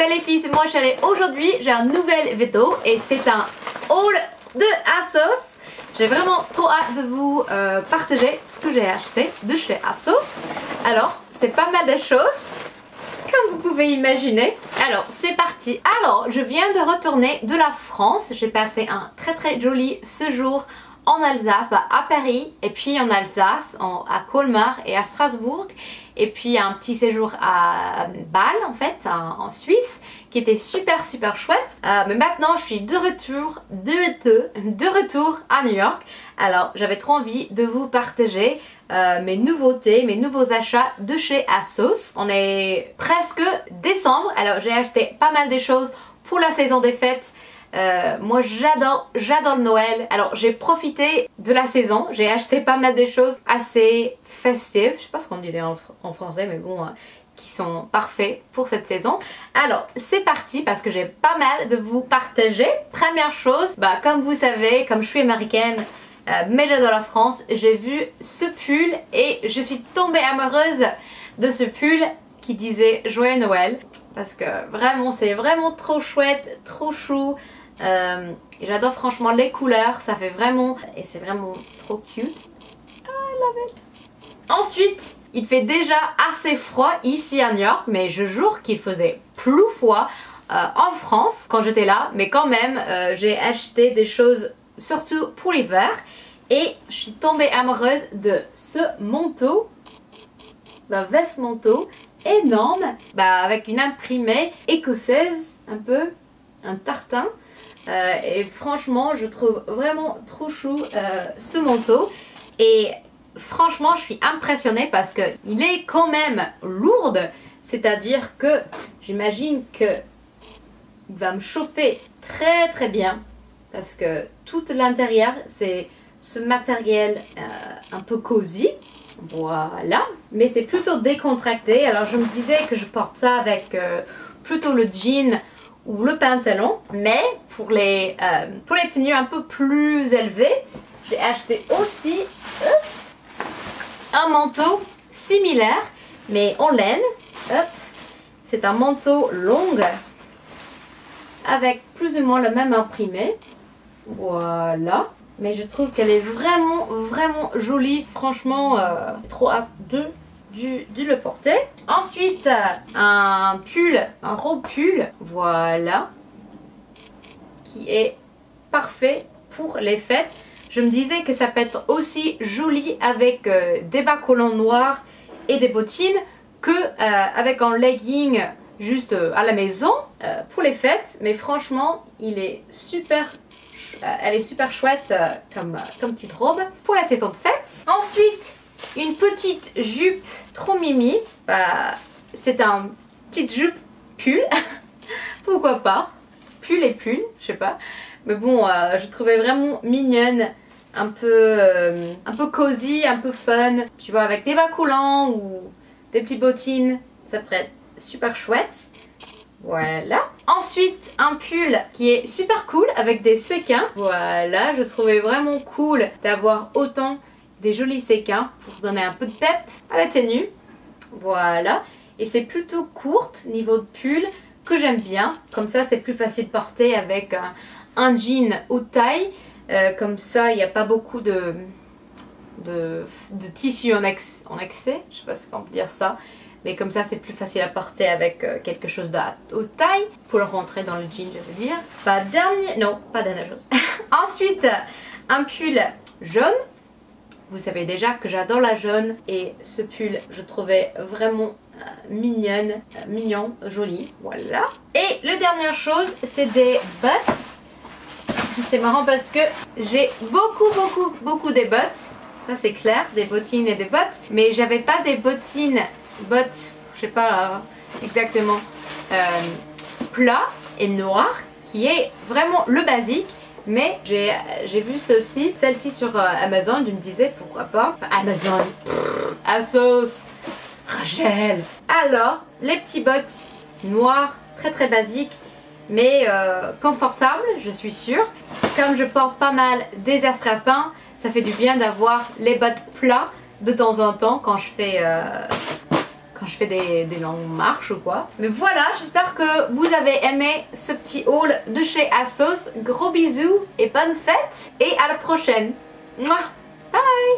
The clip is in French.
Salut les filles, c'est moi Charlie. Aujourd'hui j'ai un nouvel vidéo et c'est un haul de ASOS. J'ai vraiment trop hâte de vous partager ce que j'ai acheté de chez ASOS. Alors c'est pas mal de choses comme vous pouvez imaginer. Alors c'est parti. Alors je viens de retourner de la France. J'ai passé un très joli séjour en Alsace, à Paris et puis en Alsace, à Colmar et à Strasbourg. Et puis un petit séjour à Bâle en fait, en Suisse, qui était super chouette. Mais maintenant je suis de retour à New York. Alors j'avais trop envie de vous partager mes nouveautés, mes nouveaux achats de chez ASOS. On est presque décembre, alors j'ai acheté pas mal de choses pour la saison des fêtes. Moi j'adore le Noël. Alors j'ai profité de la saison, j'ai acheté pas mal de choses assez festives, je sais pas ce qu'on disait en français mais bon, qui sont parfaits pour cette saison. Alors c'est parti parce que j'ai pas mal de vous partager. Première chose, comme vous savez, comme je suis américaine mais j'adore la France, j'ai vu ce pull et je suis tombée amoureuse de ce pull qui disait Joyeux Noël. Parce que vraiment c'est vraiment trop chouette, trop chou. J'adore franchement les couleurs, ça fait vraiment, et c'est vraiment trop cute. I love it. Ensuite, il fait déjà assez froid ici à New York, mais je jure qu'il faisait plus froid en France quand j'étais là. Mais quand même, j'ai acheté des choses surtout pour l'hiver et je suis tombée amoureuse de ce manteau, veste manteau énorme, avec une imprimée écossaise, un peu un tartan. Et franchement je trouve vraiment trop chou ce manteau et franchement je suis impressionnée parce que il est quand même lourd, c'est à dire que j'imagine que il va me chauffer très bien parce que tout l'intérieur c'est ce matériel un peu cosy. Voilà, mais c'est plutôt décontracté. Alors je me disais que je porte ça avec plutôt le jean ou le pantalon, mais pour les tenues un peu plus élevées, j'ai acheté aussi un manteau similaire mais en laine. C'est un manteau long avec plus ou moins le même imprimé. Voilà. Mais je trouve qu'elle est vraiment jolie. Franchement, trop hâte de le porter. Ensuite, un robe pull, voilà, qui est parfait pour les fêtes. Je me disais que ça peut être aussi joli avec des bas collants noirs et des bottines que avec un legging juste à la maison pour les fêtes. Mais franchement, elle est super chouette comme petite robe pour la saison de fête. Ensuite, une petite jupe trop mimi. C'est un petite jupe pull. Pourquoi pas. Pull et pull, je sais pas. Mais bon, je trouvais vraiment mignonne. Un peu cosy, un peu fun. Tu vois, avec des bas collants ou des petites bottines. Ça pourrait être super chouette. Voilà. Ensuite, un pull qui est super cool avec des séquins. Voilà, je trouvais vraiment cool d'avoir autant des jolis séquins pour donner un peu de pep à la tenue. Voilà. Et c'est plutôt courte niveau de pull que j'aime bien. Comme ça, c'est plus facile de porter avec un jean haute taille. Comme ça, il n'y a pas beaucoup de tissu en excès. Je sais pas si on peut dire ça. Mais comme ça c'est plus facile à porter avec quelque chose de haute taille pour le rentrer dans le jean, je veux dire. Pas dernière chose. Ensuite, un pull jaune. Vous savez déjà que j'adore la jaune et ce pull je trouvais vraiment mignon, joli. Voilà. Et la dernière chose, c'est des bottes. C'est marrant parce que j'ai beaucoup des bottes. Ça c'est clair, des bottines et des bottes. Mais j'avais pas des bottes, je sais pas exactement, plat et noir, qui est vraiment le basique. Mais j'ai vu celle-ci sur Amazon, je me disais pourquoi pas. Amazon, ASOS, Rachel. Alors, les petits bottes noirs, très basiques, mais confortables, je suis sûre. Comme je porte pas mal des astrapins, ça fait du bien d'avoir les bottes plats de temps en temps quand je quand je fais des longues marches ou quoi. Mais voilà, j'espère que vous avez aimé ce petit haul de chez ASOS. Gros bisous et bonne fête et à la prochaine. Mouah.